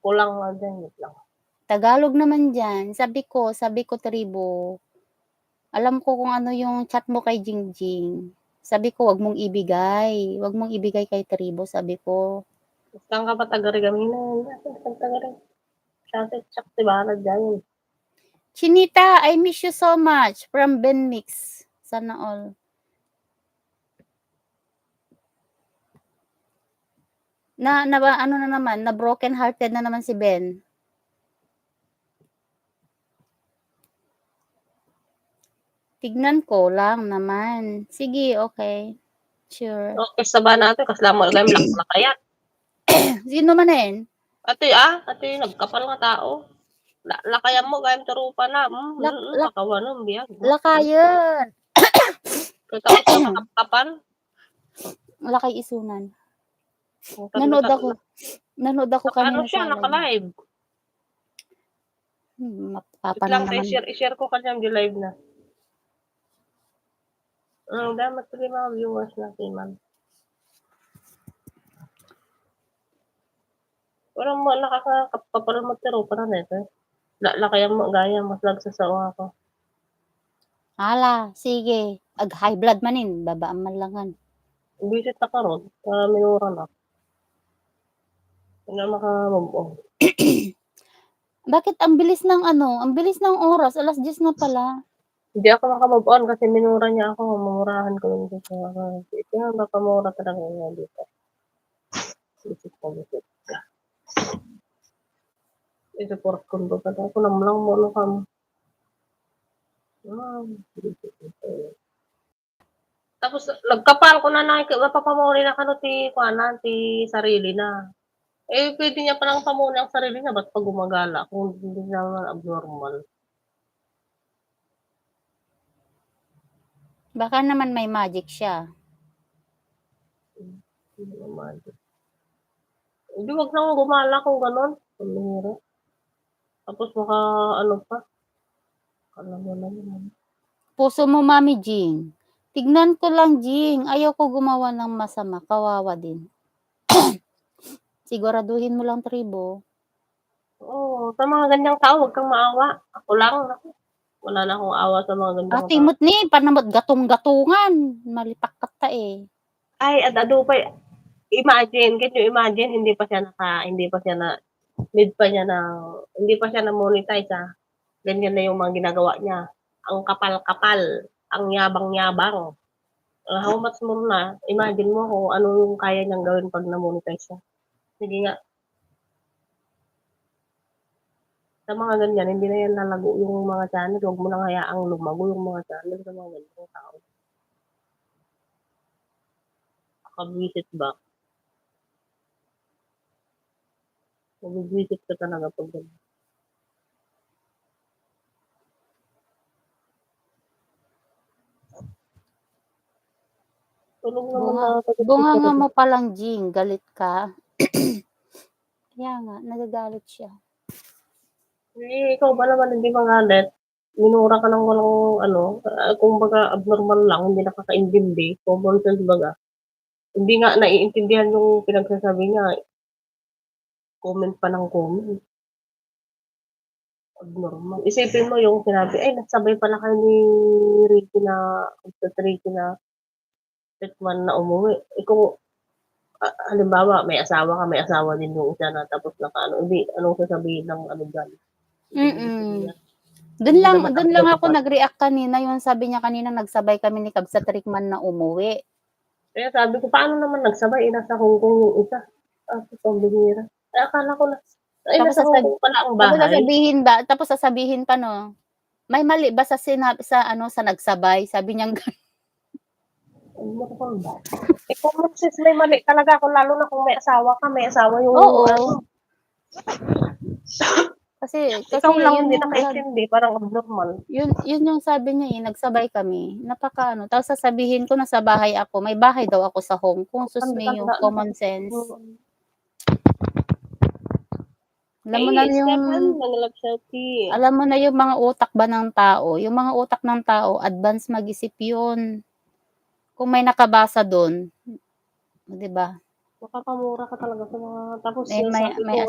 kulang nga diyan, wait lang. Tagalog naman diyan. Sabi ko tribo, alam ko kung ano yung chat mo kay Jingjing. Sabi ko, "Wag mong ibigay kay tribo," sabi ko. Saan ka ba taga-Regaminon? Sakto bahala diyan. Chinita, I miss you so much from Ben Mix. Sana all. Ano na naman, na broken hearted na naman si Ben. Tignan ko lang naman. Sige, okay. Sure. Okay, saba natin kasama gayam laklakayan. Sino manen? Ati nagkapal nga tao. Lakayan mo gayam tarupa na. Pakawanon biyag. Lakayan. Kita ko sa makapkapan. Lakay isunan. Nanood ako kanina siya, sa naka-live. Mapapanon naman. I-share ko kanyang live na. Dapat tuloy mga viewers natin, ma'am. Walang mo nakakapapal mo tiro para nito. Lakayan mo gaya mas lagsasawa ako. Hala, sige. Ag high blood manin, babaan man langan. Visit na karon, minura na. Wala maka-move on. Bakit ang bilis ng oras, 10:00 na pala. Hindi ako maka-move on kasi minura niya ako, mamurahan ko yung sa kaya baka mura talaga nga dito. Visit. I-support ko ba ako namlang mo no kam. Tapos nagkapal ko na mapapamuri na kano ti sarili na. Pwede niya palang pamuni ang sarili niya, ba't pag gumagala kung hindi naman abnormal? Baka naman may magic siya. Hindi, wag nang gumala kung gano'n. Tapos pa. Alam mo naman. Puso mo, Mami Jing. Tignan ko lang, Jing. Ayaw ko gumawa ng masama. Kawawa din. Siguraduhin mo lang, tribo. Oo, sa mga ganyang tao, wag kang maawa. Ako lang. Wala na akong awa sa mga ganyang tao. Timot ni, panamot gatong-gatungan. Malitak kata eh. Ay, adado pa. Imagine, hindi pa siya hindi pa siya na-monetize Ganyan na yung mga ginagawa niya. Ang kapal-kapal, ang yabang-yabang. How much more na, imagine mo kung ano yung kaya niyang gawin pag na-monetize siya. Sige nga. Sa mga ganyan, hindi na yan lalago yung mga channel. Huwag mo nang hayaang lumago yung mga channel sa mga ganyang tao. Visit back. Mag-visit ka talaga pag ganyan. Bunga mo palang, Jing. Galit ka. Kaya nga, nagagalit siya. Ikaw ba naman hindi magalit? Minura ka ng walang kung baga abnormal lang, hindi nakakaintindi. Common sense baga. Hindi nga naiintindihan yung pinagsasabi niya. Comment pa ng comment. Abnormal. Isipin mo yung sinabi, nagsabay pala kayo ni Ricky na Tekman na umuwi. Kung halimbawa, may asawa din yung isa na tapos anong sasabihin ng dyan? Doon lang ako nag-react kanina, yung sabi niya kanina nagsabay kami ni Kab sa Trikman na umuwi. Kaya sabi ko, paano naman nagsabay? Nasa Hong Kong yung isa. Pambihira. Akala ko nasa Hong Kong pala ang bahay. Tapos sasabihin pa no, may mali ba sa nagsabay? Sabi niya gano'n. Common sense may mali talaga kung lalo na kung may asawa yung Kasi ikaw lang hindi nakaintindi, parang abnormal. Yun yung sabi niya nagsabay kami. Tapos sasabihin ko nasa bahay ako. May bahay daw ako sa Hong Kong. Sus me, yung common sense. Alam mo na yung mga utak ba ng tao. Yung mga utak ng tao, advance mag-isip yun. Kung may nakabasa doon, 'di ba? Makapamura ka talaga sa mga tapos may